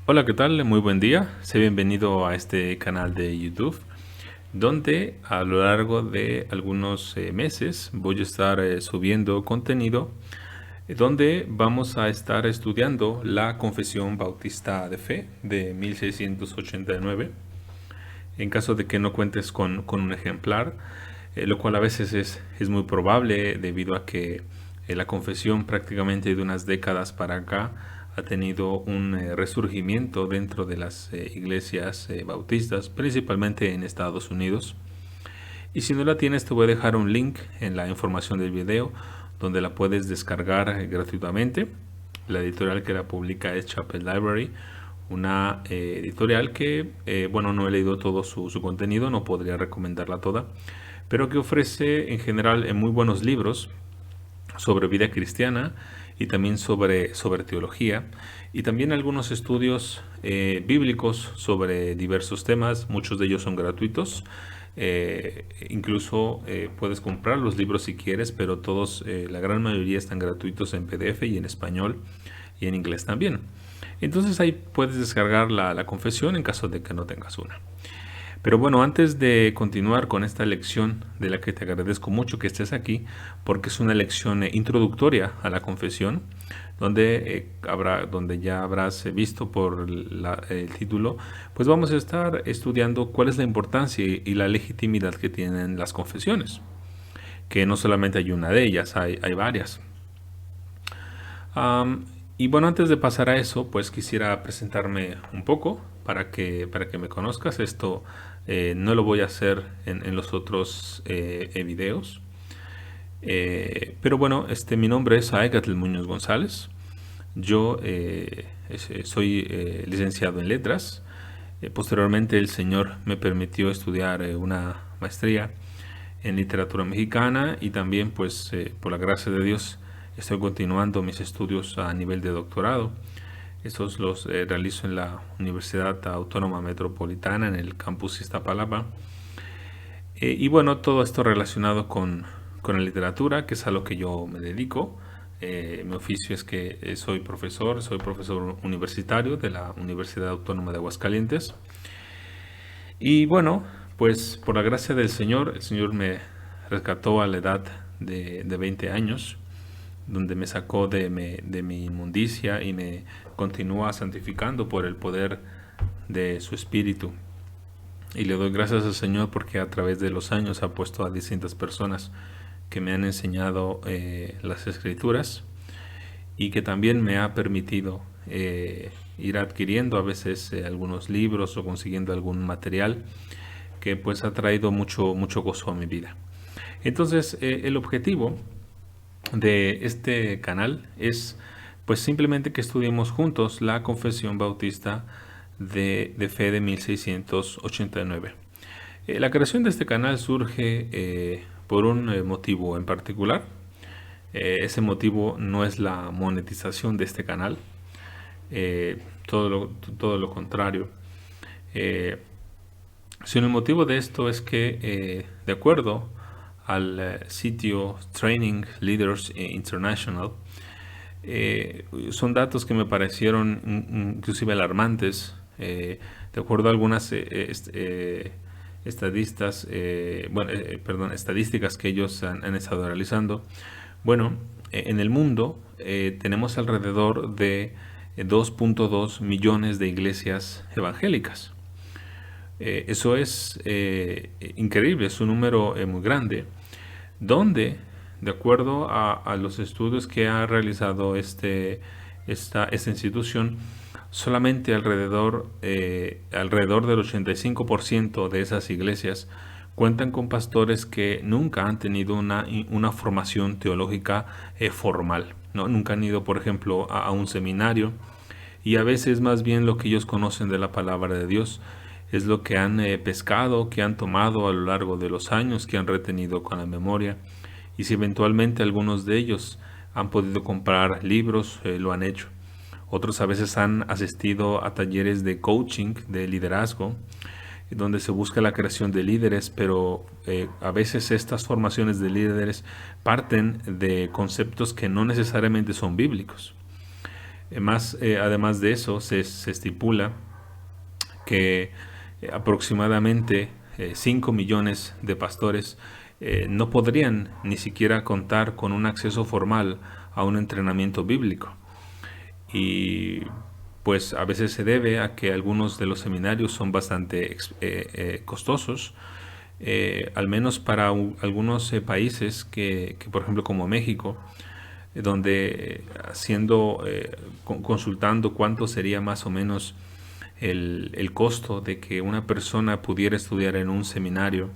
Hola, ¿qué tal? Muy buen día. Sé bienvenido a este canal de YouTube, donde a lo largo de algunos meses voy a estar subiendo contenido donde vamos a estar estudiando la Confesión Bautista de Fe de 1689. En caso de que no cuentes con un ejemplar, lo cual a veces es muy probable debido a que la confesión prácticamente de unas décadas para acá ha tenido un resurgimiento dentro de las iglesias bautistas, principalmente en Estados Unidos. Y si no la tienes, te voy a dejar un link en la información del video donde la puedes descargar gratuitamente. La editorial que la publica es Chapel Library, una editorial que, bueno, no he leído todo su contenido, no podría recomendarla toda, pero que ofrece en general muy buenos libros sobre vida cristiana y también sobre teología y también algunos estudios bíblicos sobre diversos temas. Muchos de ellos son gratuitos. Incluso puedes comprar los libros si quieres, pero todos, la gran mayoría están gratuitos en PDF y en español y en inglés también. Entonces ahí puedes descargar la confesión en caso de que no tengas una. Pero bueno, antes de continuar con esta lección, de la que te agradezco mucho que estés aquí, porque es una lección introductoria a la confesión, donde ya habrás visto por el título, pues vamos a estar estudiando cuál es la importancia y la legitimidad que tienen las confesiones, que no solamente hay una de ellas, hay varias. Y bueno, antes de pasar a eso, pues quisiera presentarme un poco para que me conozcas. Esto no lo voy a hacer en los otros videos. Pero bueno, mi nombre es Aegatl Muñoz González. Yo soy licenciado en letras. Posteriormente el Señor me permitió estudiar una maestría en literatura mexicana y también pues por la gracia de Dios estoy continuando mis estudios a nivel de doctorado. Estos los realizo en la Universidad Autónoma Metropolitana en el campus Iztapalapa. Y bueno, todo esto relacionado con la literatura, que es a lo que yo me dedico. Mi oficio es que soy profesor universitario de la Universidad Autónoma de Aguascalientes. Y bueno, pues por la gracia del Señor, el Señor me rescató a la edad de 20 años, donde me sacó de mi inmundicia y me continúa santificando por el poder de su Espíritu. Y le doy gracias al Señor porque a través de los años ha puesto a distintas personas que me han enseñado las escrituras y que también me ha permitido ir adquiriendo a veces algunos libros o consiguiendo algún material que pues ha traído mucho gozo a mi vida. Entonces, el objetivo de este canal es pues simplemente que estudiemos juntos la Confesión Bautista de Fe de 1689. La creación de este canal surge por un motivo en particular. Ese motivo no es la monetización de este canal, todo lo contrario. Eh, Sino el motivo de esto es que, de acuerdo al sitio Training Leaders International, son datos que me parecieron inclusive alarmantes. De acuerdo a algunas estadísticas que ellos han estado realizando. Bueno, en el mundo tenemos alrededor de 2.2 millones de iglesias evangélicas. Eso es increíble, es un número muy grande, donde, de acuerdo a los estudios que ha realizado esta institución, solamente alrededor del 85% de esas iglesias cuentan con pastores que nunca han tenido una formación teológica formal, ¿no? Nunca han ido, por ejemplo, a un seminario y a veces más bien lo que ellos conocen de la palabra de Dios es lo que han pescado, que han tomado a lo largo de los años, que han retenido con la memoria. Y si eventualmente algunos de ellos han podido comprar libros, lo han hecho. Otros a veces han asistido a talleres de coaching, de liderazgo, donde se busca la creación de líderes, pero a veces estas formaciones de líderes parten de conceptos que no necesariamente son bíblicos. Además de eso, se estipula que aproximadamente 5 millones de pastores no podrían ni siquiera contar con un acceso formal a un entrenamiento bíblico. Y pues a veces se debe a que algunos de los seminarios son bastante costosos, al menos para algunos países que, por ejemplo, como México, donde consultando cuánto sería más o menos el costo de que una persona pudiera estudiar en un seminario,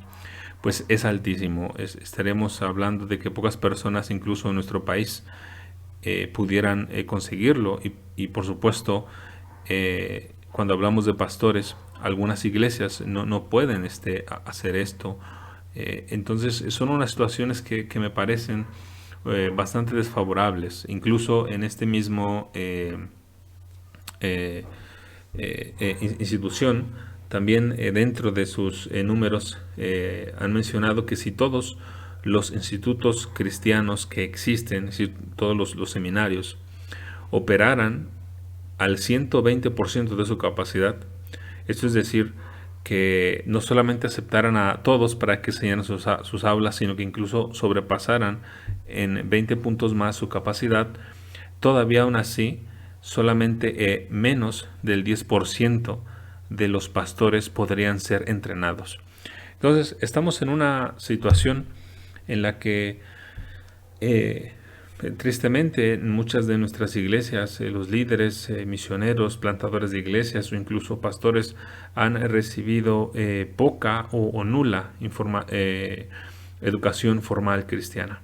pues es altísimo. Estaremos hablando de que pocas personas, incluso en nuestro país, pudieran conseguirlo. Y por supuesto, cuando hablamos de pastores, algunas iglesias no pueden hacer esto. Entonces son unas situaciones que me parecen bastante desfavorables. Incluso en este mismo institución, también dentro de sus números han mencionado que si todos los institutos cristianos que existen, es decir, todos los seminarios, operaran al 120% de su capacidad, esto es decir, que no solamente aceptaran a todos para que enseñaran sus aulas, sino que incluso sobrepasaran en 20 puntos más su capacidad, todavía aún así solamente menos del 10% de los pastores podrían ser entrenados. Entonces, estamos en una situación en la que tristemente en muchas de nuestras iglesias los líderes, misioneros, plantadores de iglesias o incluso pastores han recibido poca o nula educación formal cristiana.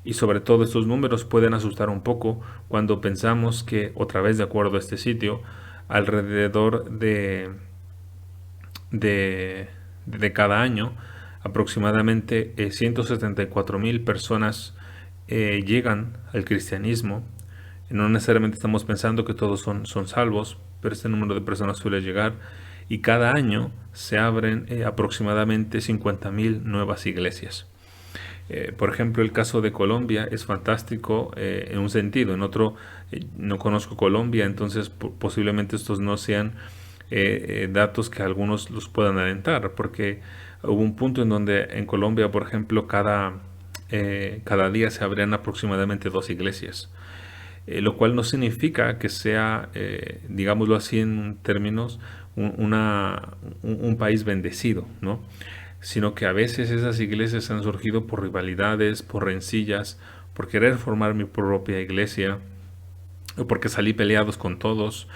Y sobre todo estos números pueden asustar un poco cuando pensamos que, otra vez de acuerdo a este sitio, alrededor de cada año, aproximadamente 174,000 personas llegan al cristianismo. No necesariamente estamos pensando que todos son salvos, pero este número de personas suele llegar. Y cada año se abren aproximadamente 50,000 nuevas iglesias. Por ejemplo, el caso de Colombia es fantástico en un sentido, en otro no conozco Colombia, entonces posiblemente estos no sean datos que algunos los puedan alentar, porque hubo un punto en donde en Colombia, por ejemplo, cada día se abrían aproximadamente 2 iglesias, lo cual no significa que sea, digámoslo así en términos, un país bendecido, ¿no? Sino que a veces esas iglesias han surgido por rivalidades, por rencillas, por querer formar mi propia iglesia, o porque salí peleados con todos,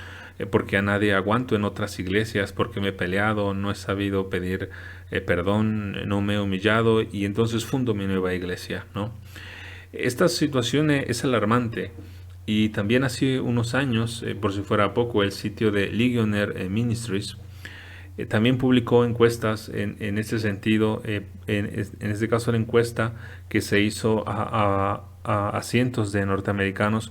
porque a nadie aguanto en otras iglesias, porque me he peleado, no he sabido pedir perdón, no me he humillado y entonces fundo mi nueva iglesia, ¿no? Esta situación es alarmante. Y también hace unos años, por si fuera poco, el sitio de Ligonier Ministries también publicó encuestas en este sentido. En este caso, la encuesta que se hizo a cientos de norteamericanos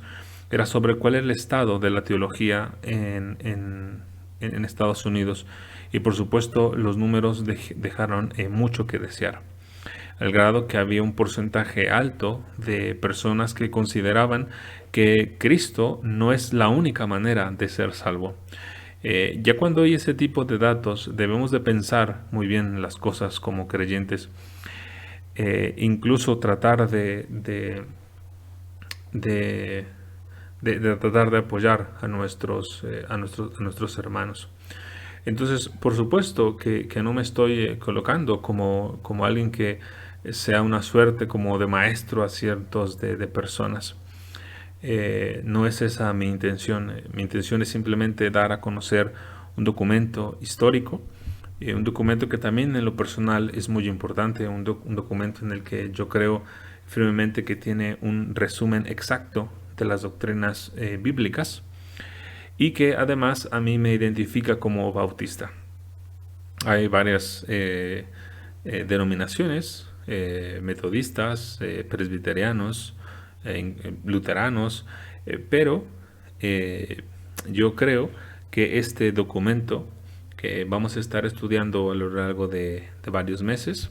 era sobre cuál es el estado de la teología en Estados Unidos. Y por supuesto, los números dejaron mucho que desear, al grado que había un porcentaje alto de personas que consideraban que Cristo no es la única manera de ser salvo. Ya cuando hay ese tipo de datos, debemos de pensar muy bien las cosas como creyentes, incluso tratar de tratar de apoyar a nuestros hermanos. Entonces, por supuesto que no me estoy colocando como alguien que sea una suerte como de maestro a cientos de personas. No es esa mi intención. Mi intención es simplemente dar a conocer un documento histórico, un documento que también en lo personal es muy importante, un documento en el que yo creo firmemente que tiene un resumen exacto de las doctrinas bíblicas y que además a mí me identifica como bautista. Hay varias denominaciones, metodistas, presbiterianos, luteranos, pero yo creo que este documento que vamos a estar estudiando a lo largo de varios meses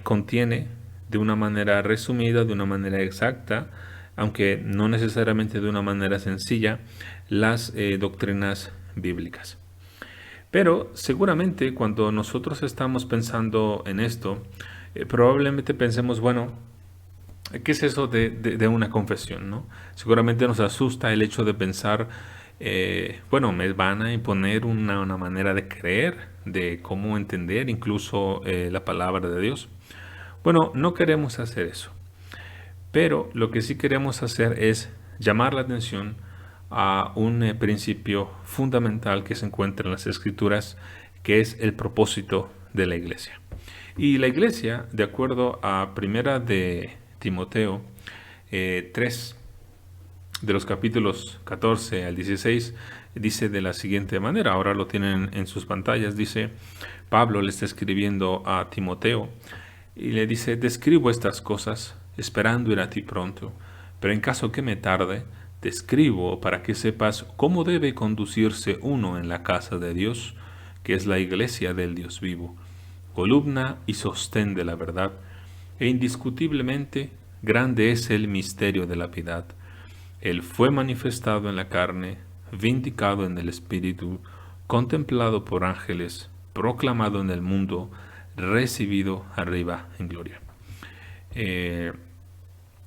contiene de una manera resumida, de una manera exacta, aunque no necesariamente de una manera sencilla, las doctrinas bíblicas. Pero seguramente cuando nosotros estamos pensando en esto, probablemente pensemos, bueno, ¿qué es eso de una confesión, no? Seguramente nos asusta el hecho de pensar, bueno, me van a imponer una manera de creer, de cómo entender incluso la palabra de Dios. Bueno, no queremos hacer eso, pero lo que sí queremos hacer es llamar la atención a un principio fundamental que se encuentra en las Escrituras, que es el propósito de la iglesia. Y la iglesia, de acuerdo a Primera de Timoteo 3, de los capítulos 14 al 16, dice de la siguiente manera, ahora lo tienen en sus pantallas, dice, Pablo le está escribiendo a Timoteo y le dice, te escribo estas cosas esperando ir a ti pronto, pero en caso que me tarde, te escribo para que sepas cómo debe conducirse uno en la casa de Dios, que es la iglesia del Dios vivo, columna y sostén de la verdad, e indiscutiblemente grande es el misterio de la piedad. Él fue manifestado en la carne, vindicado en el Espíritu, contemplado por ángeles, proclamado en el mundo, recibido arriba en gloria.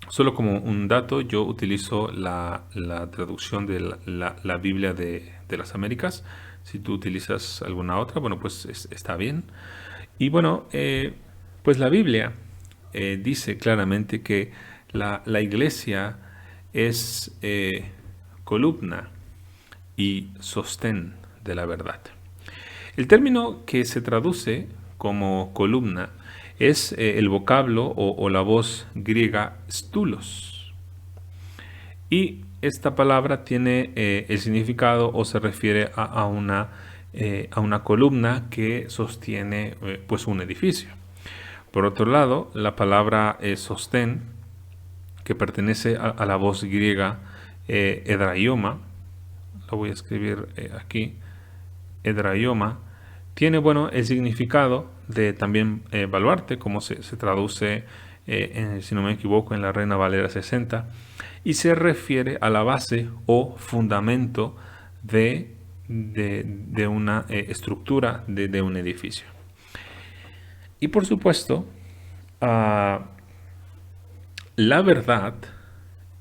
Solo como un dato, yo utilizo la traducción de la Biblia de las Américas. Si tú utilizas alguna otra, bueno, pues está bien. Y bueno, pues la Biblia dice claramente que la iglesia es columna y sostén de la verdad. El término que se traduce como columna es el vocablo o la voz griega stulos. Y esta palabra tiene el significado o se refiere a una columna que sostiene pues un edificio. Por otro lado, la palabra sostén, que pertenece a la voz griega edraioma, lo voy a escribir aquí, edraioma, tiene bueno el significado de también baluarte, como se traduce, si no me equivoco, en la Reina Valera 60, y se refiere a la base o fundamento de una estructura de un edificio. Y por supuesto, la verdad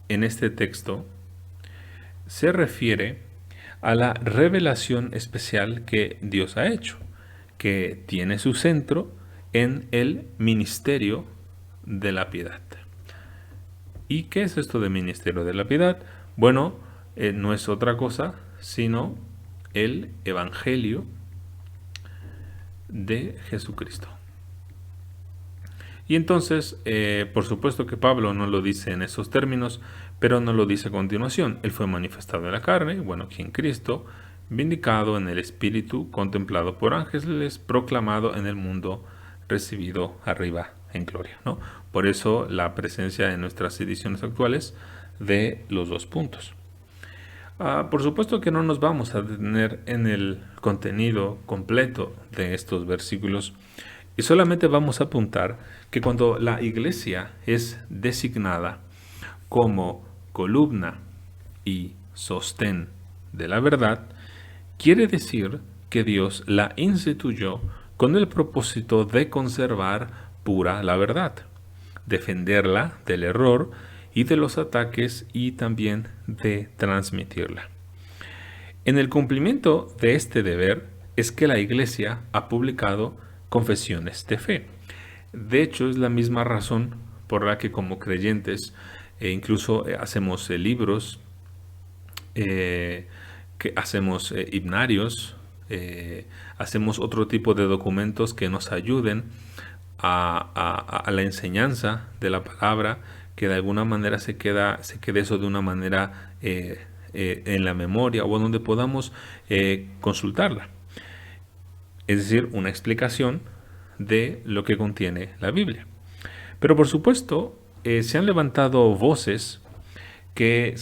en este texto se refiere a la revelación especial que Dios ha hecho, que tiene su centro en el ministerio de la piedad. ¿Y qué es esto de ministerio de la piedad? Bueno, no es otra cosa sino el Evangelio de Jesucristo. Y entonces, por supuesto que Pablo no lo dice en esos términos, pero no lo dice a continuación. Él fue manifestado en la carne, bueno, aquí en Cristo, vindicado en el Espíritu, contemplado por ángeles, proclamado en el mundo, recibido arriba en gloria, ¿no? Por eso la presencia en nuestras ediciones actuales de los dos puntos. Por supuesto que no nos vamos a detener en el contenido completo de estos versículos, y solamente vamos a apuntar que cuando la iglesia es designada como columna y sostén de la verdad, quiere decir que Dios la instituyó con el propósito de conservar pura la verdad, defenderla del error y de los ataques y también de transmitirla. En el cumplimiento de este deber es que la iglesia ha publicado confesiones de fe. De hecho, es la misma razón por la que como creyentes incluso hacemos libros, que hacemos himnarios, hacemos otro tipo de documentos que nos ayuden a la enseñanza de la palabra, que de alguna manera se quede eso de una manera en la memoria o donde podamos consultarla. Es decir, una explicación de lo que contiene la Biblia. Pero por supuesto, se han levantado voces que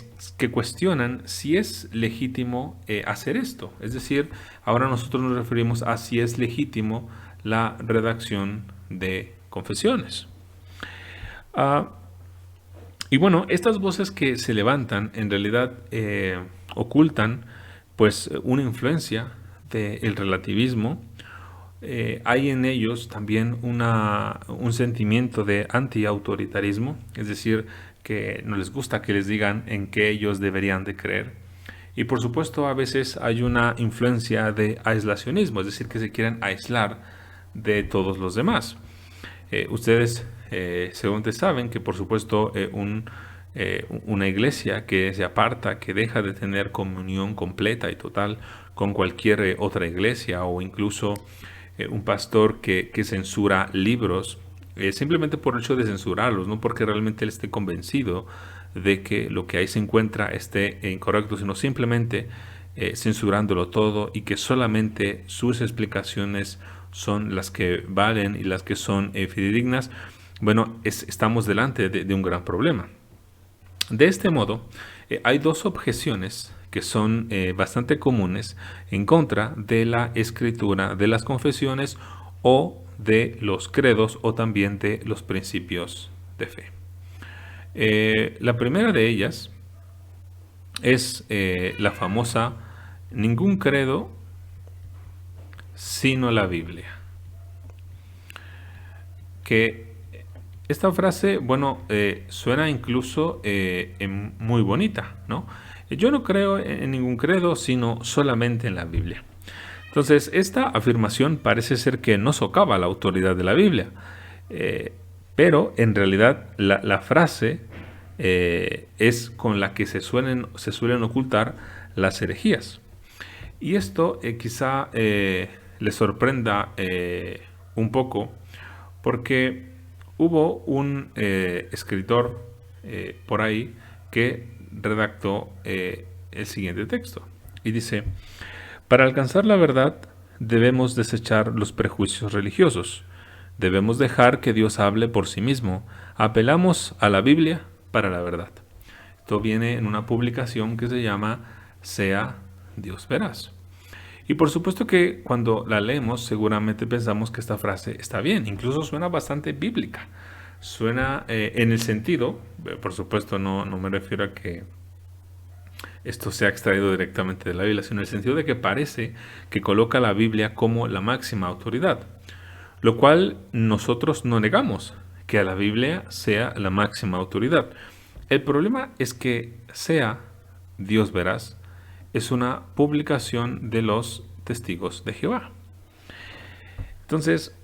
cuestionan si es legítimo hacer esto. Es decir, ahora nosotros nos referimos a si es legítimo la redacción de confesiones. Y bueno, estas voces que se levantan en realidad ocultan pues una influencia del relativismo. Hay en ellos también un sentimiento de anti-autoritarismo, es decir, que no les gusta que les digan en qué ellos deberían de creer. Y por supuesto a veces hay una influencia de aislacionismo, es decir, que se quieren aislar de todos los demás. Ustedes seguramente saben que por supuesto una iglesia que se aparta, que deja de tener comunión completa y total con cualquier otra iglesia, o incluso un pastor que censura libros, simplemente por el hecho de censurarlos, no porque realmente él esté convencido de que lo que ahí se encuentra esté incorrecto, sino simplemente censurándolo todo, y que solamente sus explicaciones son las que valen y las que son fidedignas. Bueno, estamos delante de un gran problema. De este modo, hay dos objeciones que son bastante comunes en contra de la escritura, de las confesiones o de los credos, o también de los principios de fe. La primera de ellas es la famosa: ningún credo sino la Biblia. Que esta frase, bueno, suena incluso muy bonita, ¿no? Yo no creo en ningún credo, sino solamente en la Biblia. Entonces, esta afirmación parece ser que no socava la autoridad de la Biblia, pero en realidad la frase es con la que se suelen ocultar las herejías. Y esto quizá les sorprenda un poco, porque hubo un escritor por ahí que redactó el siguiente texto. Y dice: para alcanzar la verdad debemos desechar los prejuicios religiosos. Debemos dejar que Dios hable por sí mismo. Apelamos a la Biblia para la verdad. Esto viene en una publicación que se llama Sea Dios Veraz. Y por supuesto que cuando la leemos seguramente pensamos que esta frase está bien, incluso suena bastante bíblica. Suena en el sentido, por supuesto no me refiero a que esto sea extraído directamente de la Biblia, sino en el sentido de que parece que coloca la Biblia como la máxima autoridad, lo cual nosotros no negamos, que a la Biblia sea la máxima autoridad. El problema es que Sea Dios Veraz es una publicación de los Testigos de Jehová. Entonces,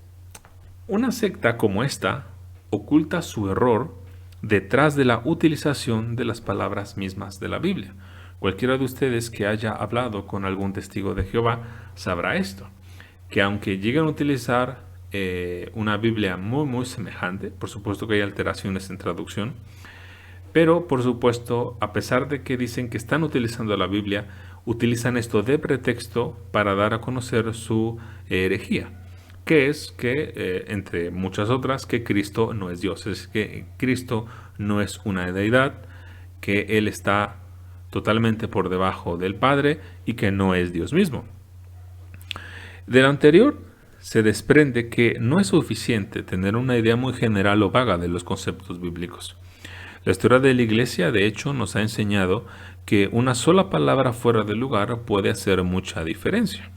una secta como esta oculta su error detrás de la utilización de las palabras mismas de la Biblia. Cualquiera de ustedes que haya hablado con algún testigo de Jehová sabrá esto, que aunque lleguen a utilizar una Biblia muy semejante, por supuesto que hay alteraciones en traducción, pero por supuesto, a pesar de que dicen que están utilizando la Biblia, utilizan esto de pretexto para dar a conocer su herejía, que es que, entre muchas otras, que Cristo no es Dios, es que Cristo no es una deidad, que Él está totalmente por debajo del Padre y que no es Dios mismo. De lo anterior se desprende que no es suficiente tener una idea muy general o vaga de los conceptos bíblicos. La historia de la Iglesia, de hecho, nos ha enseñado que una sola palabra fuera de lugar puede hacer mucha diferencia.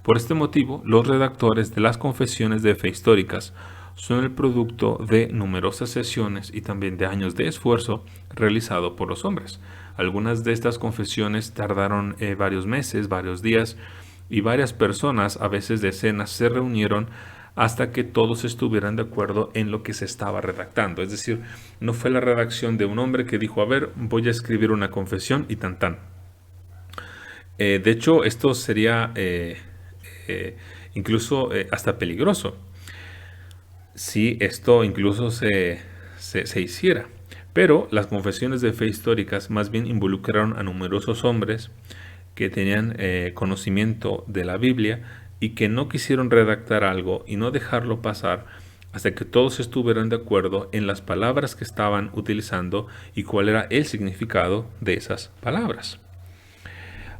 Por este motivo, los redactores de las confesiones de fe históricas son el producto de numerosas sesiones y también de años de esfuerzo realizado por los hombres. Algunas de estas confesiones tardaron varios meses, varios días, y varias personas, a veces decenas, se reunieron hasta que todos estuvieran de acuerdo en lo que se estaba redactando. Es decir, no fue la redacción de un hombre que dijo: a ver, voy a escribir una confesión y tan. De hecho, esto sería incluso hasta peligroso si esto incluso se hiciera. Pero las confesiones de fe históricas más bien involucraron a numerosos hombres que tenían conocimiento de la Biblia y que no quisieron redactar algo y no dejarlo pasar hasta que todos estuvieran de acuerdo en las palabras que estaban utilizando y cuál era el significado de esas palabras.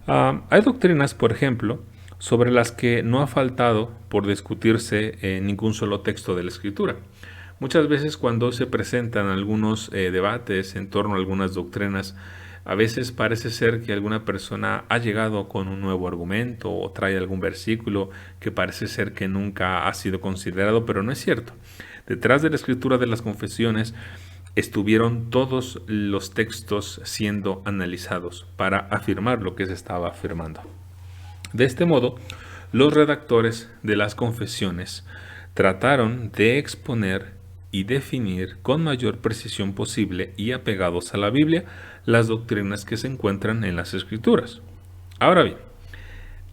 Hay doctrinas, por ejemplo, sobre las que no ha faltado por discutirse ningún solo texto de la Escritura. Muchas veces cuando se presentan algunos debates en torno a algunas doctrinas, a veces parece ser que alguna persona ha llegado con un nuevo argumento o trae algún versículo que parece ser que nunca ha sido considerado, pero no es cierto. Detrás de la escritura de las confesiones estuvieron todos los textos siendo analizados para afirmar lo que se estaba afirmando. De este modo, los redactores de las confesiones trataron de exponer y definir con mayor precisión posible y apegados a la Biblia las doctrinas que se encuentran en las Escrituras. Ahora bien,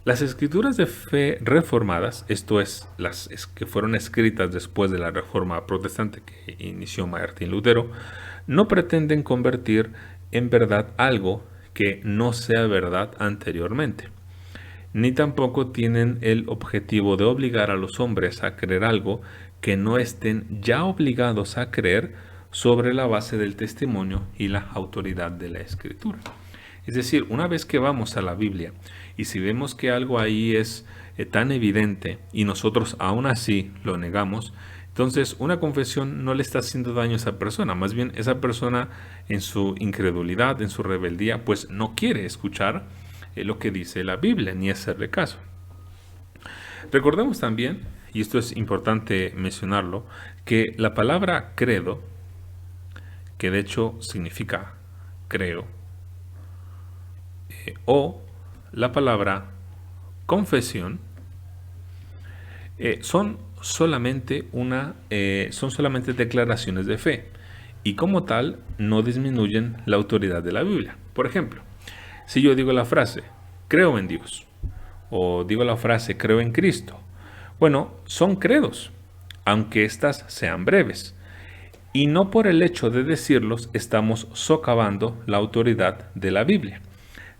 las escrituras de fe reformadas, esto es, las que fueron escritas después de la Reforma Protestante que inició Martín Lutero, no pretenden convertir en verdad algo que no sea verdad anteriormente, ni tampoco tienen el objetivo de obligar a los hombres a creer algo que no estén ya obligados a creer sobre la base del testimonio y la autoridad de la Escritura. Es decir, una vez que vamos a la Biblia y si vemos que algo ahí es tan evidente y nosotros aún así lo negamos, entonces una confesión no le está haciendo daño a esa persona. Más bien esa persona en su incredulidad, en su rebeldía, pues no quiere escuchar lo que dice la Biblia ni hacerle caso. Recordemos también, y esto es importante mencionarlo, que la palabra credo, que de hecho significa creo, o la palabra confesión son solamente declaraciones de fe y como tal no disminuyen la autoridad de la Biblia. Por ejemplo, si yo digo la frase creo en Dios o digo la frase creo en Cristo, bueno, son credos, aunque éstas sean breves. Y no por el hecho de decirlos estamos socavando la autoridad de la Biblia.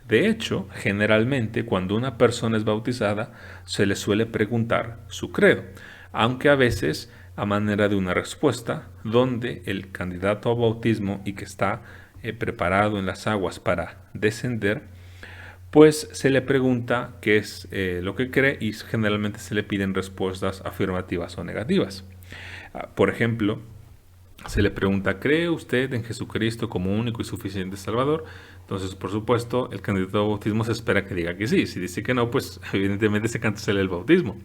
De hecho, generalmente cuando una persona es bautizada se le suele preguntar su credo, aunque a veces a manera de una respuesta donde el candidato a bautismo y que está preparado en las aguas para descender, pues se le pregunta qué es lo que cree y generalmente se le piden respuestas afirmativas o negativas. Por ejemplo, se le pregunta, ¿cree usted en Jesucristo como único y suficiente Salvador? Entonces, por supuesto, el candidato a bautismo se espera que diga que sí. Si dice que no, pues evidentemente se cancela el bautismo.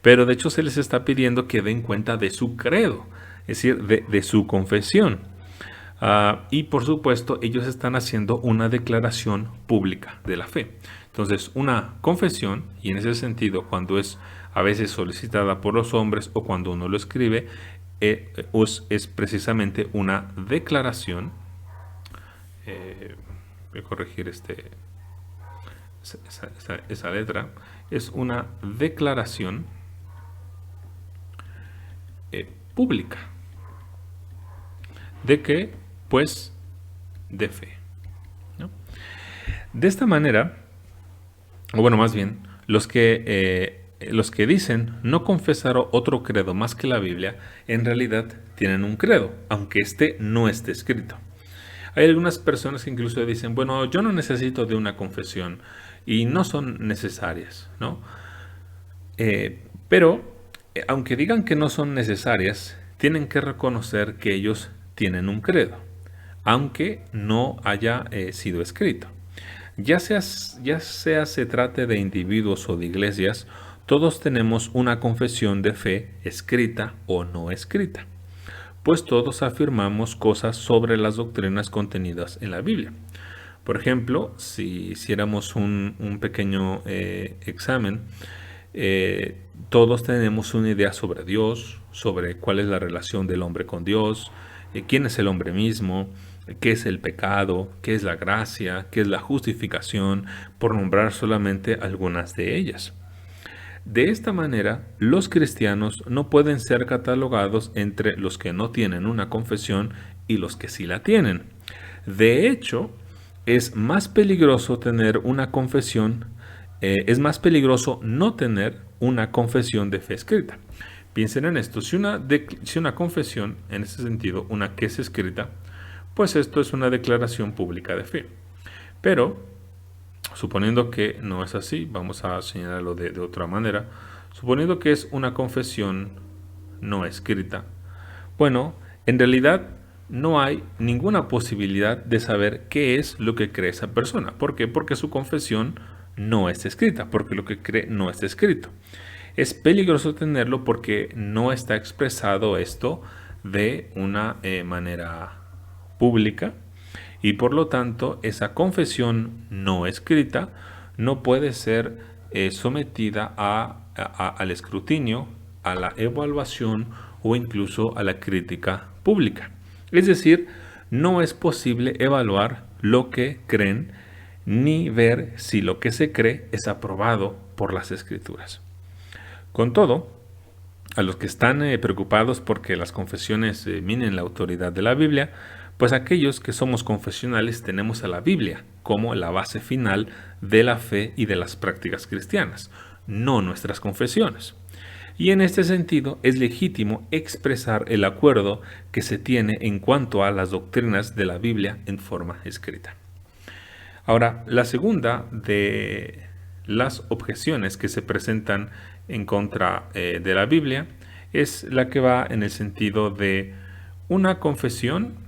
Pero de hecho se les está pidiendo que den cuenta de su credo, es decir, de su confesión. Y por supuesto, ellos están haciendo una declaración pública de la fe. Entonces, una confesión, y en ese sentido, cuando es a veces solicitada por los hombres o cuando uno lo escribe, es precisamente una declaración. Voy a corregir esa letra. Es una declaración pública. ¿De qué? Pues de fe, ¿no? De esta manera, o bueno, más bien, los que dicen no confesar otro credo más que la Biblia, en realidad tienen un credo, aunque este no esté escrito. Hay algunas personas que incluso dicen, bueno, yo no necesito de una confesión y no son necesarias, ¿no? Pero, aunque digan que no son necesarias, tienen que reconocer que ellos tienen un credo, aunque no haya sido escrito. Ya sea se trate de individuos o de iglesias, todos tenemos una confesión de fe escrita o no escrita, pues todos afirmamos cosas sobre las doctrinas contenidas en la Biblia. Por ejemplo, si hiciéramos un pequeño examen, todos tenemos una idea sobre Dios, sobre cuál es la relación del hombre con Dios, quién es el hombre mismo, qué es el pecado, qué es la gracia, qué es la justificación, por nombrar solamente algunas de ellas. De esta manera, los cristianos no pueden ser catalogados entre los que no tienen una confesión y los que sí la tienen. De hecho, es más peligroso tener una confesión, es más peligroso no tener una confesión de fe escrita. Piensen en esto, si una confesión, en ese sentido, una que es escrita, pues esto es una declaración pública de fe. Pero, suponiendo que no es así, vamos a señalarlo de otra manera, suponiendo que es una confesión no escrita, Bueno, en realidad no hay ninguna posibilidad de saber qué es lo que cree esa persona. ¿Por qué? Porque su confesión no está escrita, porque lo que cree no está escrito. Es peligroso tenerlo porque no está expresado esto de una manera pública y por lo tanto esa confesión no escrita no puede ser sometida al escrutinio, a la evaluación o incluso a la crítica pública. Es decir, no es posible evaluar lo que creen ni ver si lo que se cree es aprobado por las escrituras. Con todo, a los que están preocupados porque las confesiones minen la autoridad de la Biblia, pues aquellos que somos confesionales tenemos a la Biblia como la base final de la fe y de las prácticas cristianas, no nuestras confesiones. Y en este sentido es legítimo expresar el acuerdo que se tiene en cuanto a las doctrinas de la Biblia en forma escrita. Ahora, la segunda de las objeciones que se presentan en contra de la Biblia es la que va en el sentido de una confesión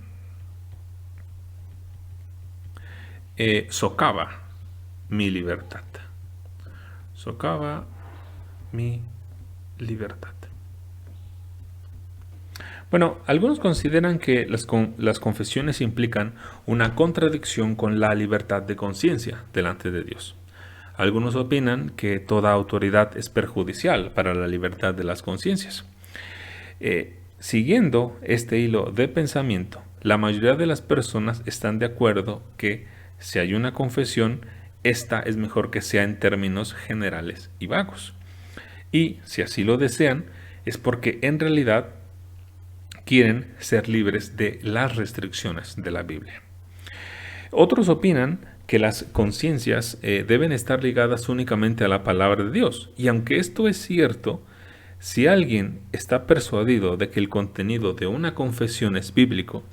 socava mi libertad. Socava mi libertad. Bueno, algunos consideran que las confesiones implican una contradicción con la libertad de conciencia delante de Dios. Algunos opinan que toda autoridad es perjudicial para la libertad de las conciencias. Siguiendo este hilo de pensamiento, la mayoría de las personas están de acuerdo que si hay una confesión, esta es mejor que sea en términos generales y vagos. Y si así lo desean, es porque en realidad quieren ser libres de las restricciones de la Biblia. Otros opinan que las conciencias deben estar ligadas únicamente a la palabra de Dios. Y aunque esto es cierto, si alguien está persuadido de que el contenido de una confesión es bíblico,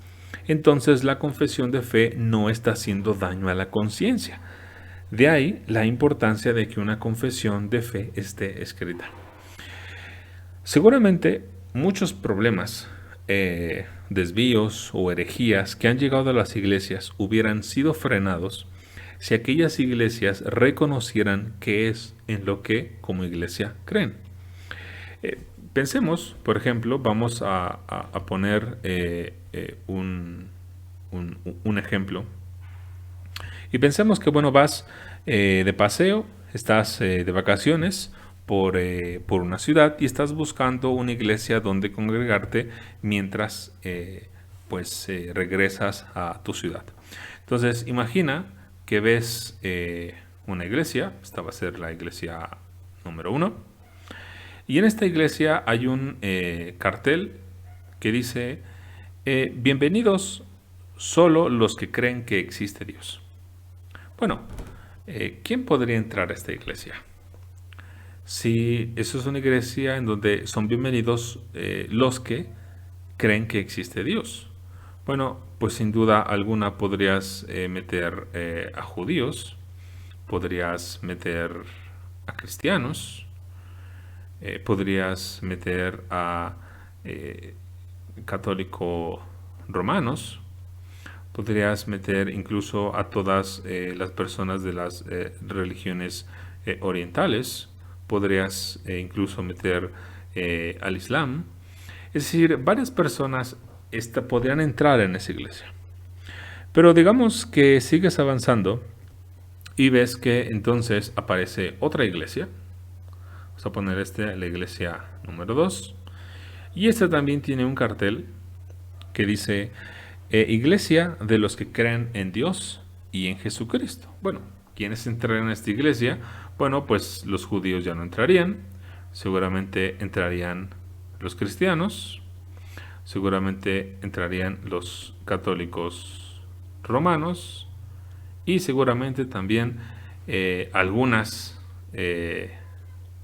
entonces la confesión de fe no está haciendo daño a la conciencia. De ahí la importancia de que una confesión de fe esté escrita. Seguramente muchos problemas, desvíos o herejías que han llegado a las iglesias hubieran sido frenados si aquellas iglesias reconocieran qué es en lo que como iglesia creen. Pensemos, por ejemplo, vamos a poner un ejemplo. Y pensemos que, bueno, vas de paseo, estás de vacaciones por una ciudad y estás buscando una iglesia donde congregarte mientras regresas a tu ciudad. Entonces, imagina que ves una iglesia, esta va a ser la iglesia número 1, y en esta iglesia hay un cartel que dice, bienvenidos solo los que creen que existe Dios. Bueno, ¿quién podría entrar a esta iglesia? Si eso es una iglesia en donde son bienvenidos los que creen que existe Dios. Bueno, pues sin duda alguna podrías meter a judíos, podrías meter a cristianos, podrías meter a católicos romanos, podrías meter incluso a todas las personas de las religiones orientales, podrías incluso meter al Islam. Es decir, varias personas podrían entrar en esa iglesia. Pero digamos que sigues avanzando y ves que entonces aparece otra iglesia. Vamos a poner la iglesia número 2. Y esta también tiene un cartel que dice iglesia de los que creen en Dios y en Jesucristo. Bueno, ¿quiénes entrarían a esta iglesia? Bueno, pues los judíos ya no entrarían, seguramente entrarían los cristianos, seguramente entrarían los católicos romanos y seguramente también algunas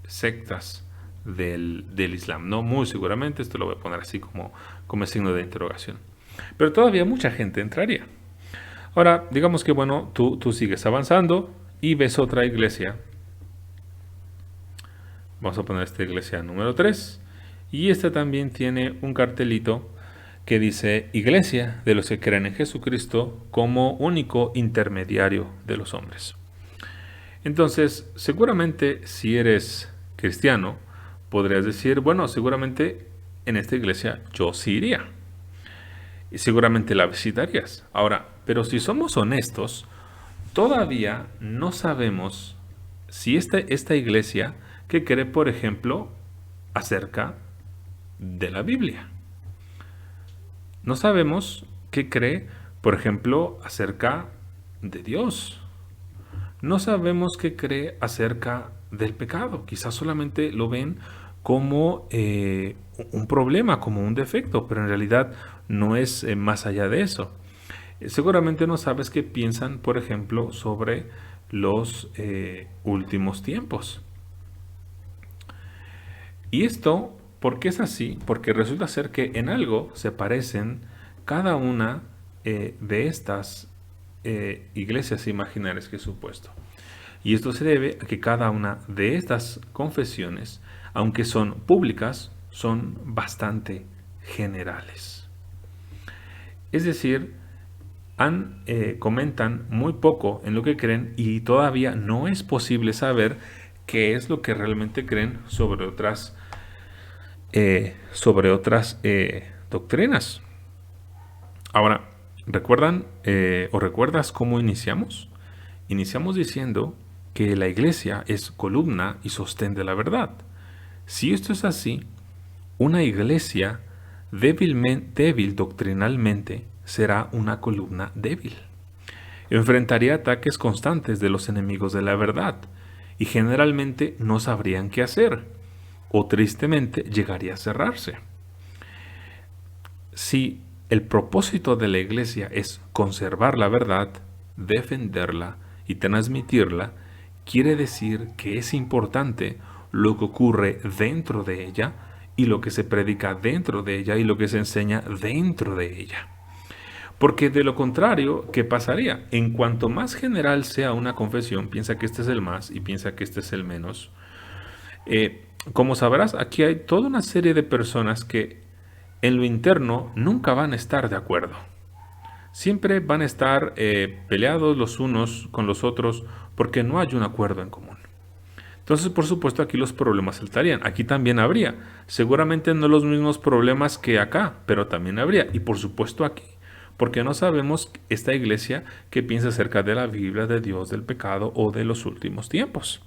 sectas del Islam, no muy seguramente, esto lo voy a poner así como signo de interrogación. Pero todavía mucha gente entraría. Ahora, digamos que bueno, tú sigues avanzando y ves otra iglesia. Vamos a poner esta iglesia número 3. Y esta también tiene un cartelito que dice Iglesia de los que creen en Jesucristo como único intermediario de los hombres. Entonces, seguramente si eres cristiano, podrías decir, bueno, seguramente en esta iglesia yo sí iría. Y seguramente la visitarías. Ahora, pero si somos honestos, todavía no sabemos si esta iglesia que cree, por ejemplo, acerca de la Biblia. No sabemos qué cree, por ejemplo, acerca de Dios. No sabemos qué cree acerca del pecado. Quizás solamente lo ven como un problema, como un defecto, pero en realidad no es más allá de eso. Seguramente no sabes qué piensan, por ejemplo, sobre los últimos tiempos. Y esto, ¿por qué es así? Porque resulta ser que en algo se parecen cada una de estas iglesias imaginarias que he supuesto. Y esto se debe a que cada una de estas confesiones, aunque son públicas, son bastante generales. Es decir, comentan muy poco en lo que creen y todavía no es posible saber qué es lo que realmente creen sobre otras doctrinas. Ahora, ¿recuerdas cómo iniciamos? Iniciamos diciendo que la iglesia es columna y sostén de la verdad. Si esto es así, una iglesia débil doctrinalmente será una columna débil. Enfrentaría ataques constantes de los enemigos de la verdad y generalmente no sabrían qué hacer o tristemente llegaría a cerrarse. Si el propósito de la iglesia es conservar la verdad, defenderla y transmitirla, quiere decir que es importante lo que ocurre dentro de ella y lo que se predica dentro de ella y lo que se enseña dentro de ella. Porque de lo contrario, ¿qué pasaría? En cuanto más general sea una confesión, piensa que este es el más y piensa que este es el menos. Como sabrás, aquí hay toda una serie de personas que en lo interno nunca van a estar de acuerdo. Siempre van a estar peleados los unos con los otros porque no hay un acuerdo en común. Entonces, por supuesto, aquí los problemas saltarían. Aquí también habría. Seguramente no los mismos problemas que acá, pero también habría. Y por supuesto aquí. Porque no sabemos esta iglesia qué piensa acerca de la Biblia, de Dios, del pecado o de los últimos tiempos.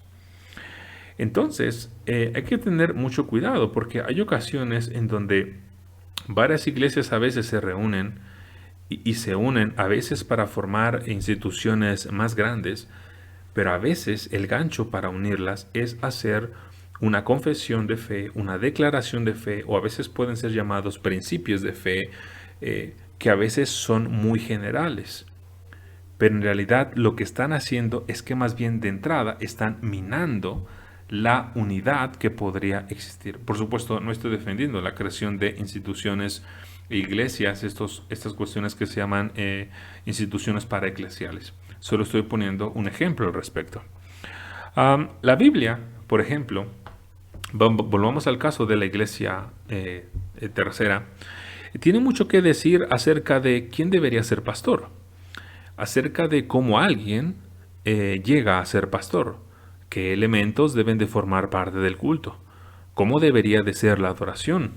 Entonces, hay que tener mucho cuidado porque hay ocasiones en donde varias iglesias a veces se reúnen y se unen a veces para formar instituciones más grandes, pero a veces el gancho para unirlas es hacer una confesión de fe, una declaración de fe, o a veces pueden ser llamados principios de fe, que a veces son muy generales. Pero en realidad lo que están haciendo es que más bien de entrada están minando la unidad que podría existir. Por supuesto, no estoy defendiendo la creación de instituciones e iglesias, estas cuestiones que se llaman instituciones paraeclesiales. Solo estoy poniendo un ejemplo al respecto. La Biblia, por ejemplo, volvamos al caso de la iglesia tercera, tiene mucho que decir acerca de quién debería ser pastor, acerca de cómo alguien llega a ser pastor, qué elementos deben de formar parte del culto, cómo debería de ser la adoración,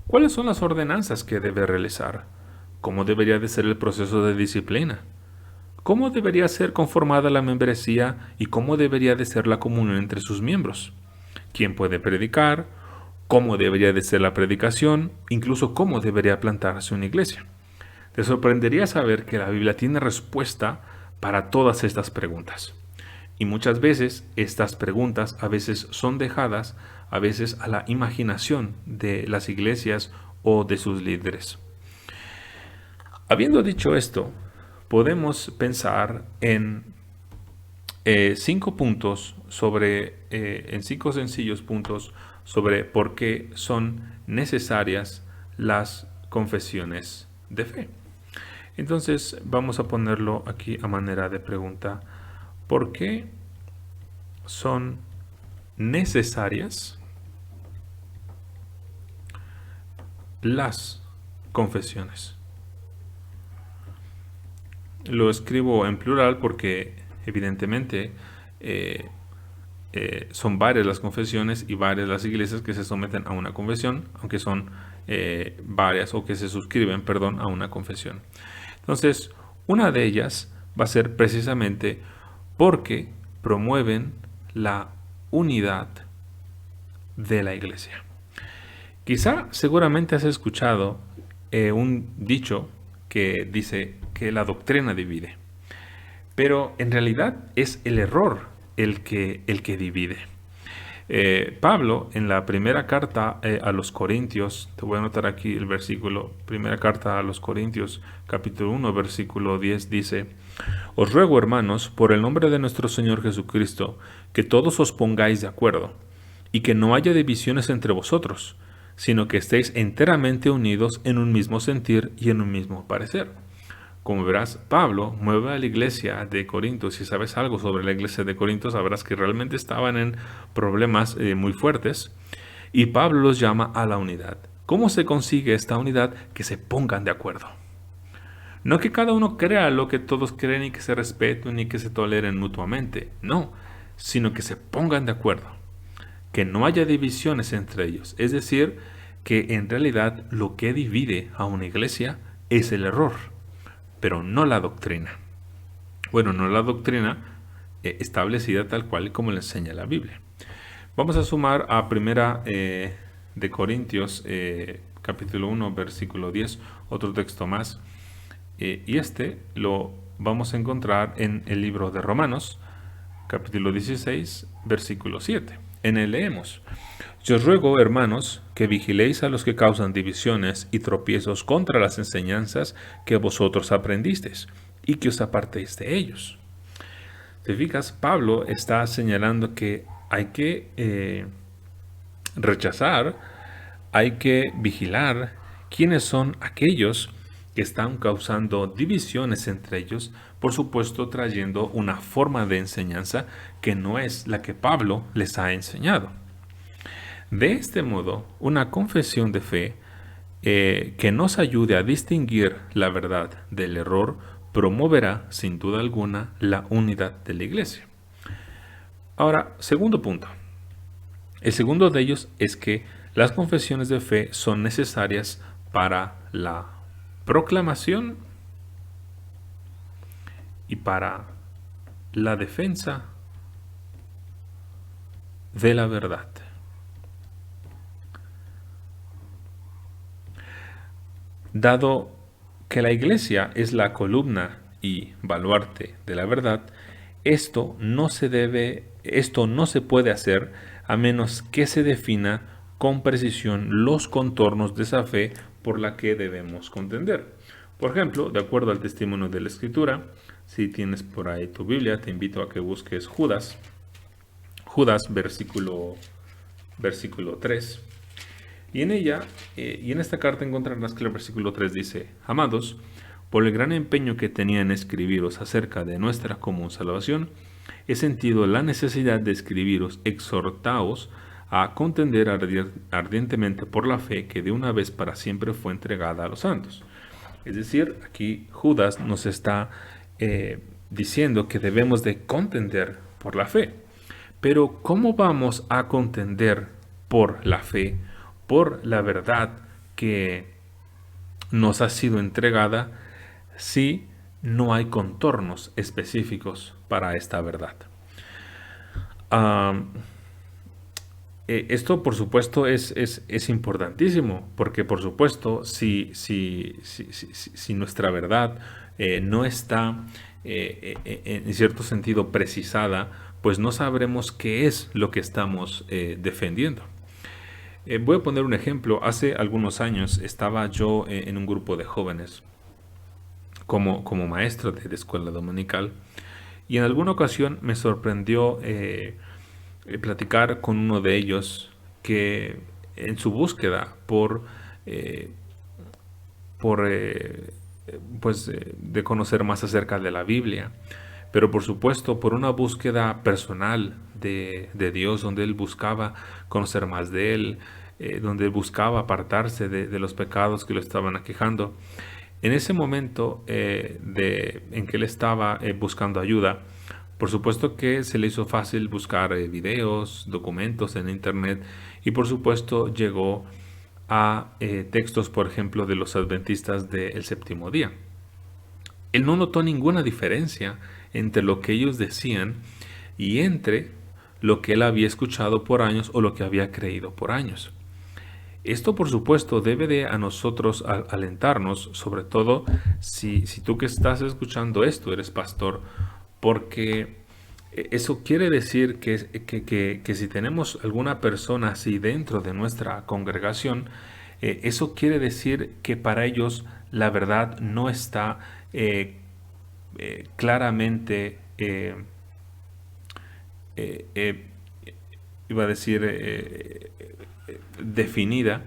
cuáles son las ordenanzas que debe realizar, cómo debería de ser el proceso de disciplina, cómo debería ser conformada la membresía y cómo debería de ser la comunión entre sus miembros, quién puede predicar, cómo debería de ser la predicación, incluso cómo debería plantarse una iglesia. Te sorprendería saber que la Biblia tiene respuesta para todas estas preguntas. Y muchas veces estas preguntas a veces son dejadas a veces a la imaginación de las iglesias o de sus líderes. Habiendo dicho esto, podemos pensar en 5 puntos en 5 sencillos puntos sobre por qué son necesarias las confesiones de fe. Entonces vamos a ponerlo aquí a manera de pregunta. ¿Por qué son necesarias las confesiones. Lo escribo en plural porque evidentemente son varias las confesiones y varias las iglesias que se someten a una confesión, aunque son varias, o que se suscriben, perdón, a una confesión. Entonces, una de ellas va a ser precisamente porque promueven la unidad de la iglesia. Quizá seguramente has escuchado un dicho que dice que la doctrina divide, pero en realidad es el error el que divide. Pablo, en la primera carta a los Corintios, te voy a anotar aquí el versículo, primera carta a los Corintios, capítulo 1, versículo 10, dice: Os ruego, hermanos, por el nombre de nuestro Señor Jesucristo, que todos os pongáis de acuerdo, y que no haya divisiones entre vosotros, sino que estéis enteramente unidos en un mismo sentir y en un mismo parecer. Como verás, Pablo mueve a la iglesia de Corinto. Si sabes algo sobre la iglesia de Corinto, sabrás que realmente estaban en problemas muy fuertes. Y Pablo los llama a la unidad. ¿Cómo se consigue esta unidad? Que se pongan de acuerdo. No que cada uno crea lo que todos creen y que se respeten y que se toleren mutuamente. No, sino que se pongan de acuerdo. Que no haya divisiones entre ellos. Es decir, que en realidad lo que divide a una iglesia es el error, pero no la doctrina. Bueno, no la doctrina establecida tal cual como le enseña la Biblia. Vamos a sumar a primera de Corintios, capítulo 1, versículo 10, otro texto más. Y este lo vamos a encontrar en el libro de Romanos, capítulo 16, versículo 7. En él leemos: Yo os ruego, hermanos, que vigiléis a los que causan divisiones y tropiezos contra las enseñanzas que vosotros aprendisteis, y que os apartéis de ellos. ¿Te fijas? Pablo está señalando que hay que rechazar, hay que vigilar quiénes son aquellos que están causando divisiones entre ellos, por supuesto trayendo una forma de enseñanza que no es la que Pablo les ha enseñado. De este modo, una confesión de fe que nos ayude a distinguir la verdad del error promoverá, sin duda alguna, la unidad de la iglesia. Ahora, segundo punto. El segundo de ellos es que las confesiones de fe son necesarias para la proclamación y para la defensa de la verdad. Dado que la iglesia es la columna y baluarte de la verdad, esto no se puede hacer a menos que se defina con precisión los contornos de esa fe por la que debemos contender. Por ejemplo, de acuerdo al testimonio de la Escritura, si tienes por ahí tu Biblia, te invito a que busques Judas, versículo 3. Y en ella, y en esta carta encontrarás que el versículo 3 dice: Amados, por el gran empeño que tenía en escribiros acerca de nuestra común salvación, he sentido la necesidad de escribiros, exhortaos a contender ardientemente por la fe que de una vez para siempre fue entregada a los santos. Es decir, aquí Judas nos está diciendo que debemos de contender por la fe. Pero ¿cómo vamos a contender por la fe, por la verdad que nos ha sido entregada, si no hay contornos específicos para esta verdad? Esto, por supuesto, es importantísimo, porque, por supuesto, si nuestra verdad no está en cierto sentido precisada, pues no sabremos qué es lo que estamos defendiendo. Voy a poner un ejemplo. Hace algunos años estaba yo en un grupo de jóvenes como maestro de escuela dominical, y en alguna ocasión me sorprendió platicar con uno de ellos que en su búsqueda de conocer más acerca de la Biblia, pero por supuesto por una búsqueda personal de Dios, donde él buscaba conocer más de él, donde buscaba apartarse de los pecados que lo estaban aquejando. En ese momento en que él estaba buscando ayuda, por supuesto que se le hizo fácil buscar videos, documentos en internet, y por supuesto llegó a textos, por ejemplo, de los adventistas del séptimo día. Él no notó ninguna diferencia entre lo que ellos decían y entre lo que él había escuchado por años o lo que había creído por años. Esto, por supuesto, debe de a nosotros alentarnos, sobre todo si tú que estás escuchando esto eres pastor, porque eso quiere decir que si tenemos alguna persona así dentro de nuestra congregación, eso quiere decir que para ellos la verdad no está claramente, iba a decir, definida,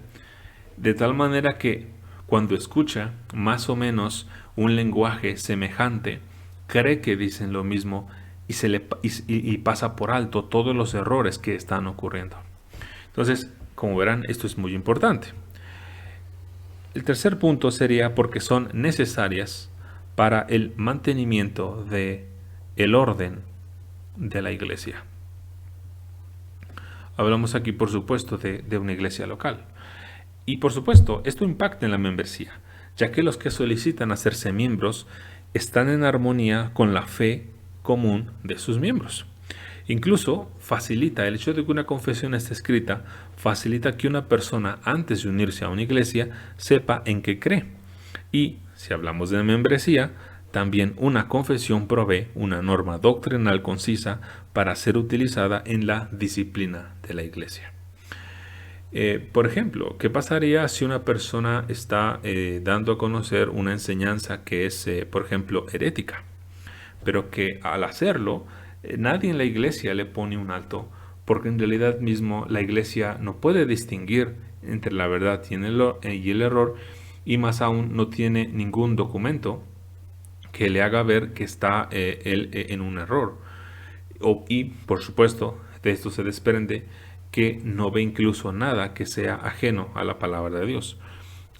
de tal manera que cuando escucha más o menos un lenguaje semejante, cree que dicen lo mismo y pasa por alto todos los errores que están ocurriendo. Entonces, como verán, esto es muy importante. El tercer punto sería porque son necesarias para el mantenimiento de el orden de la iglesia. Hablamos aquí, por supuesto, de una iglesia local. Y, por supuesto, esto impacta en la membresía, ya que los que solicitan hacerse miembros están en armonía con la fe común de sus miembros. Incluso facilita el hecho de que una confesión esté escrita, facilita que una persona antes de unirse a una iglesia sepa en qué cree. Y si hablamos de membresía, también una confesión provee una norma doctrinal concisa para ser utilizada en la disciplina de la iglesia. Por ejemplo, ¿qué pasaría si una persona está dando a conocer una enseñanza que es, por ejemplo, herética, pero que al hacerlo nadie en la iglesia le pone un alto, porque en realidad mismo la iglesia no puede distinguir entre la verdad y el error, y más aún no tiene ningún documento que le haga ver que está él en un error? Y por supuesto, de esto se desprende que no ve incluso nada que sea ajeno a la palabra de Dios.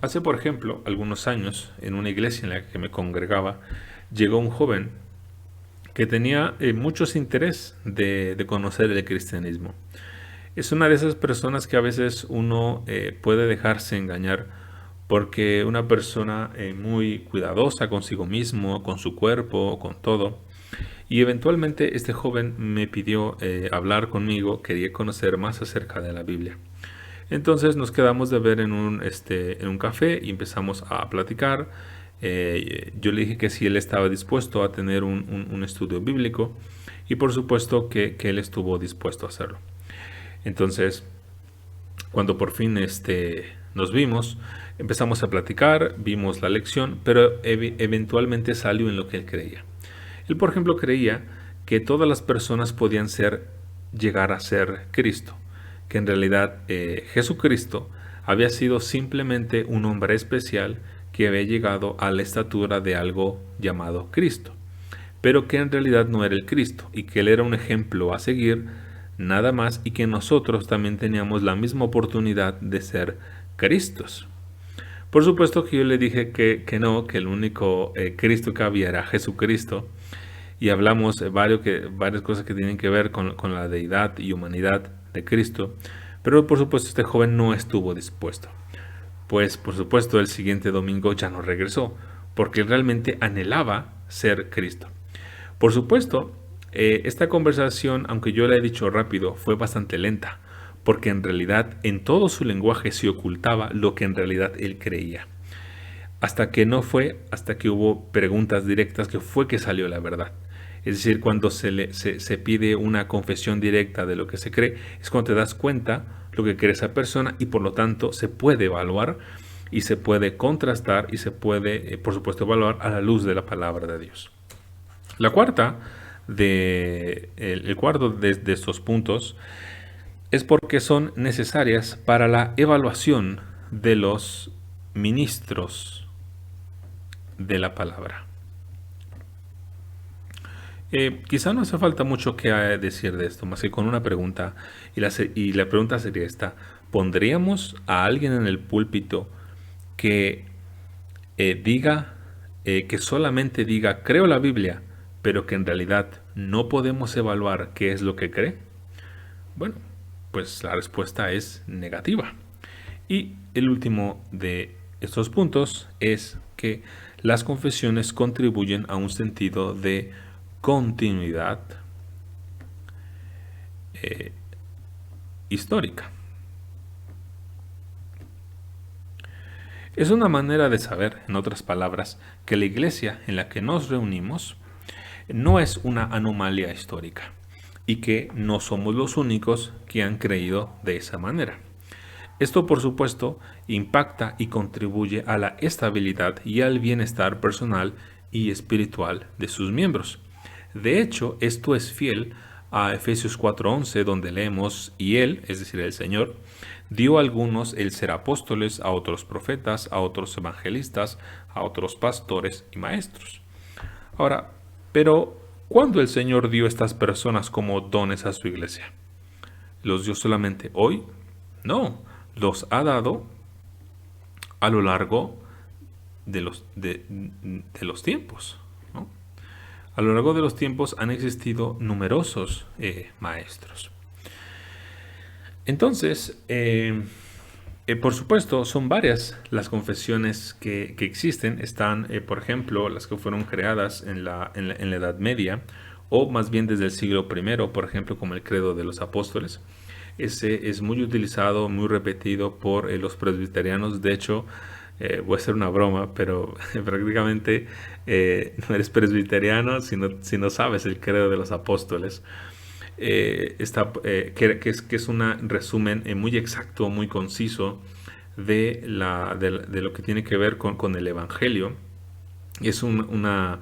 Hace, por ejemplo, algunos años, en una iglesia en la que me congregaba, llegó un joven que tenía muchos interés de conocer el cristianismo. Es una de esas personas que a veces uno puede dejarse engañar, porque una persona muy cuidadosa consigo mismo, con su cuerpo, con todo. Y eventualmente este joven me pidió hablar conmigo, quería conocer más acerca de la Biblia. Entonces nos quedamos de ver en un café y empezamos a platicar. Yo le dije que si él estaba dispuesto a tener un estudio bíblico, y por supuesto que él estuvo dispuesto a hacerlo. Entonces, cuando por fin nos vimos, empezamos a platicar, vimos la lección, pero eventualmente salió en lo que él creía. Él, por ejemplo, creía que todas las personas podían llegar a ser Cristo, que en realidad Jesucristo había sido simplemente un hombre especial que había llegado a la estatura de algo llamado Cristo, pero que en realidad no era el Cristo, y que él era un ejemplo a seguir, nada más, y que nosotros también teníamos la misma oportunidad de ser Cristos. Por supuesto que yo le dije que no, que el único Cristo que había era Jesucristo, y hablamos varias cosas que tienen que ver con la deidad y humanidad de Cristo, pero por supuesto este joven no estuvo dispuesto. Pues por supuesto el siguiente domingo ya no regresó, porque realmente anhelaba ser Cristo. Por supuesto, esta conversación, aunque yo la he dicho rápido, fue bastante lenta, porque en realidad en todo su lenguaje se ocultaba lo que en realidad él creía. Hasta que hubo preguntas directas, que fue que salió la verdad. Es decir, cuando se pide una confesión directa de lo que se cree, es cuando te das cuenta lo que cree esa persona, y por lo tanto se puede evaluar y se puede contrastar y se puede, por supuesto, evaluar a la luz de la palabra de Dios. El cuarto de estos puntos es porque son necesarias para la evaluación de los ministros de la palabra. Quizá no hace falta mucho que decir de esto, más que con una pregunta, y la pregunta sería esta: ¿Pondríamos a alguien en el púlpito que diga, que solamente diga, creo la Biblia, pero que en realidad no podemos evaluar qué es lo que cree? Bueno, pues la respuesta es negativa. Y el último de estos puntos es que las confesiones contribuyen a un sentido de continuidad histórica. Es una manera de saber, en otras palabras, que la iglesia en la que nos reunimos no es una anomalía histórica y que no somos los únicos que han creído de esa manera. Esto, por supuesto, impacta y contribuye a la estabilidad y al bienestar personal y espiritual de sus miembros. De hecho, esto es fiel a Efesios 4:11, donde leemos, y Él, es decir, el Señor, dio a algunos el ser apóstoles, a otros profetas, a otros evangelistas, a otros pastores y maestros. Ahora, pero, ¿cuándo el Señor dio a estas personas como dones a su iglesia? ¿Los dio solamente hoy? No, los ha dado a lo largo de los tiempos, ¿no? A lo largo de los tiempos han existido numerosos maestros. Entonces, por supuesto, son varias las confesiones que existen. Están, por ejemplo, las que fueron creadas en la Edad Media, o más bien desde el siglo I, por ejemplo, como el Credo de los Apóstoles. Ese es muy utilizado, muy repetido por los presbiterianos. De hecho, voy a hacer una broma, pero prácticamente no eres presbiteriano si no sabes el Credo de los Apóstoles. Que es un resumen muy exacto, muy conciso de lo que tiene que ver con el Evangelio. Es una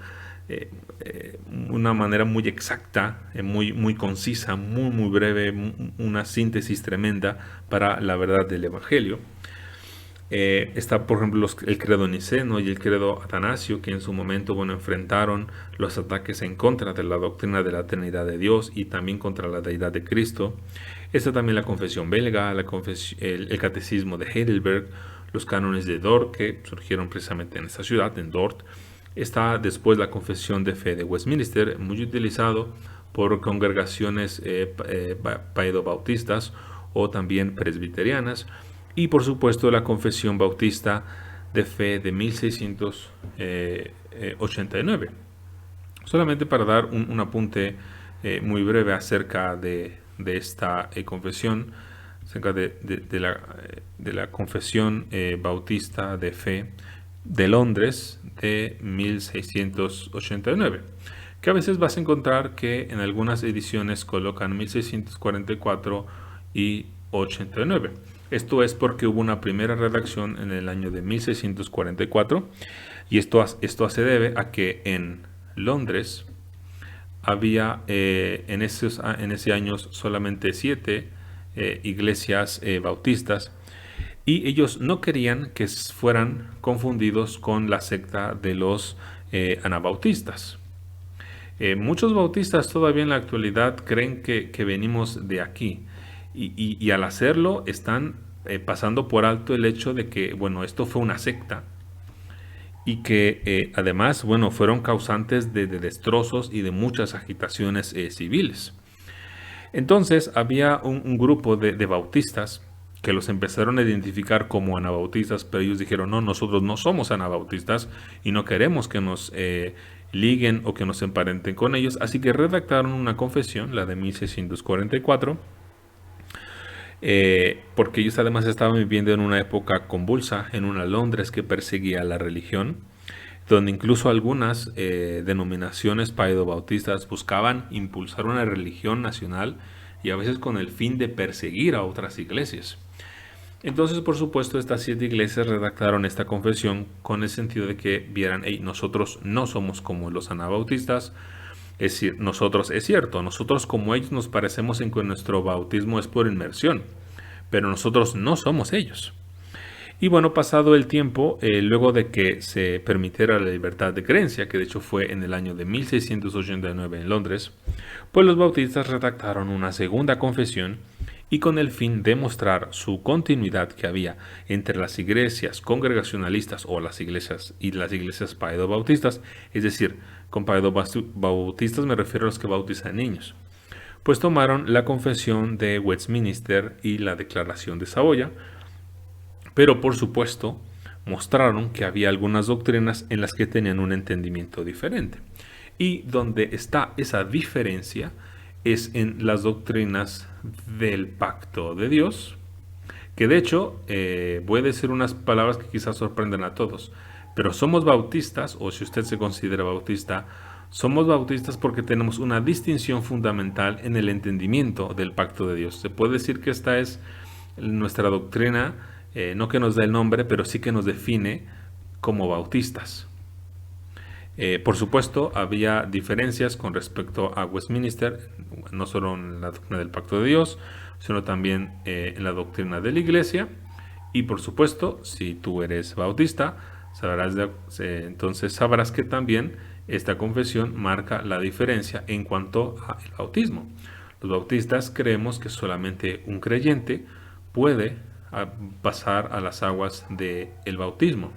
manera muy exacta, muy concisa, muy breve, una síntesis tremenda para la verdad del Evangelio. Está, por ejemplo, el credo niceno y el credo atanasio, que en su momento, enfrentaron los ataques en contra de la doctrina de la Trinidad de Dios y también contra la deidad de Cristo. Está también la confesión belga, el catecismo de Heidelberg, los cánones de Dort, que surgieron precisamente en esta ciudad, en Dort. Está después la confesión de fe de Westminster, muy utilizado por congregaciones paedobautistas o también presbiterianas. Y por supuesto la confesión bautista de fe de 1689. Solamente para dar un apunte muy breve acerca de esta confesión, acerca de la confesión bautista de fe de Londres de 1689, que a veces vas a encontrar que en algunas ediciones colocan 1644 y 89. Esto es porque hubo una primera redacción en el año de 1644 y esto se debe a que en Londres había en ese año solamente 7 iglesias bautistas, y ellos no querían que fueran confundidos con la secta de los anabautistas. Muchos bautistas todavía en la actualidad creen que venimos de aquí. Y al hacerlo están pasando por alto el hecho de que, esto fue una secta y que además, fueron causantes de destrozos y de muchas agitaciones civiles. Entonces había un grupo de bautistas que los empezaron a identificar como anabautistas, pero ellos dijeron, no, nosotros no somos anabautistas y no queremos que nos liguen o que nos emparenten con ellos, así que redactaron una confesión, la de 1644, porque ellos además estaban viviendo en una época convulsa, en una Londres que perseguía la religión, donde incluso algunas denominaciones paedobautistas buscaban impulsar una religión nacional y a veces con el fin de perseguir a otras iglesias. Entonces, por supuesto, estas 7 iglesias redactaron esta confesión con el sentido de que vieran, nosotros no somos como los anabautistas. Es decir, es cierto, nosotros como ellos nos parecemos en que nuestro bautismo es por inmersión, pero nosotros no somos ellos. Y pasado el tiempo, luego de que se permitiera la libertad de creencia, que de hecho fue en el año de 1689 en Londres, pues los bautistas redactaron una segunda confesión y con el fin de mostrar su continuidad que había entre las iglesias congregacionalistas o las iglesias y las iglesias paedobautistas, es decir, con paedobautistas me refiero a los que bautizan niños, pues tomaron la Confesión de Westminster y la Declaración de Saboya, pero por supuesto mostraron que había algunas doctrinas en las que tenían un entendimiento diferente. Y donde está esa diferencia es en las doctrinas del pacto de Dios, que de hecho voy a decir unas palabras que quizás sorprendan a todos, pero somos bautistas, o si usted se considera bautista, somos bautistas porque tenemos una distinción fundamental en el entendimiento del pacto de Dios. Se puede decir que esta es nuestra doctrina, no que nos da el nombre, pero sí que nos define como bautistas. Por supuesto, había diferencias con respecto a Westminster, no solo en la doctrina del pacto de Dios, sino también en la doctrina de la iglesia. Y por supuesto, si tú eres bautista, entonces sabrás que también esta confesión marca la diferencia en cuanto al bautismo. Los bautistas creemos que solamente un creyente puede pasar a las aguas del bautismo.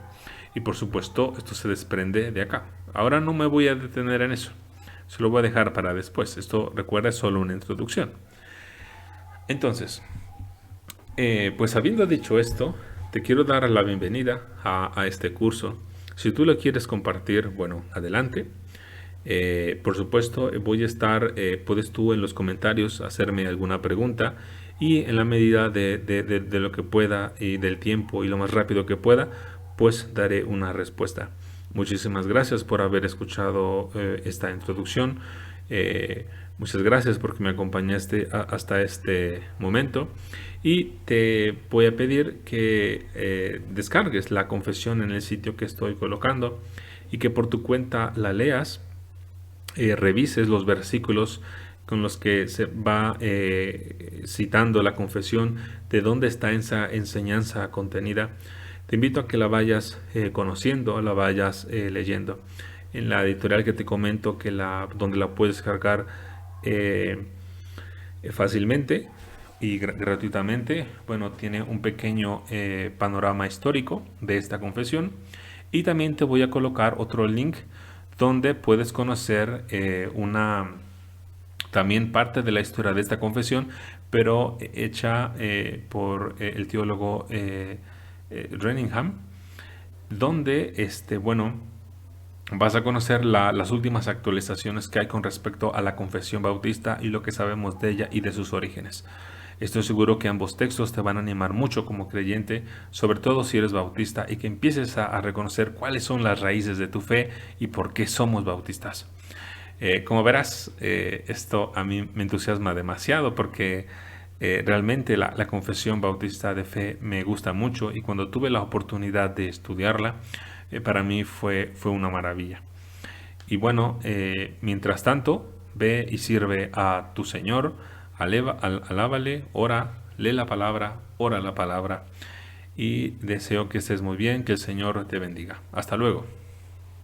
Y por supuesto, esto se desprende de acá. Ahora no me voy a detener en eso. Se lo voy a dejar para después. Esto, recuerda, es solo una introducción. Entonces, pues habiendo dicho esto, te quiero dar la bienvenida a este curso. Si tú lo quieres compartir, bueno, adelante. Por supuesto, voy a estar, puedes tú en los comentarios hacerme alguna pregunta y en la medida de lo que pueda y del tiempo y lo más rápido que pueda, pues daré una respuesta. Muchísimas gracias por haber escuchado esta introducción. Muchas gracias porque me acompañaste hasta este momento y te voy a pedir que descargues la confesión en el sitio que estoy colocando y que por tu cuenta la leas, revises los versículos con los que se va citando la confesión, de dónde está esa enseñanza contenida. Te invito a que la vayas conociendo, la vayas leyendo. En la editorial que te comento, donde la puedes cargar fácilmente y gratuitamente, bueno, tiene un pequeño panorama histórico de esta confesión. Y también te voy a colocar otro link donde puedes conocer también parte de la historia de esta confesión, pero hecha por el teólogo Renningham, donde bueno, vas a conocer las últimas actualizaciones que hay con respecto a la confesión bautista y lo que sabemos de ella y de sus orígenes. Estoy seguro que ambos textos te van a animar mucho como creyente, sobre todo si eres bautista, y que empieces a reconocer cuáles son las raíces de tu fe y por qué somos bautistas. Como verás, esto a mí me entusiasma demasiado porque realmente la confesión bautista de fe me gusta mucho, y cuando tuve la oportunidad de estudiarla, para mí fue una maravilla. Y bueno, mientras tanto, ve y sirve a tu Señor, alábale, ora, lee la palabra, ora la palabra, y deseo que estés muy bien, que el Señor te bendiga. Hasta luego.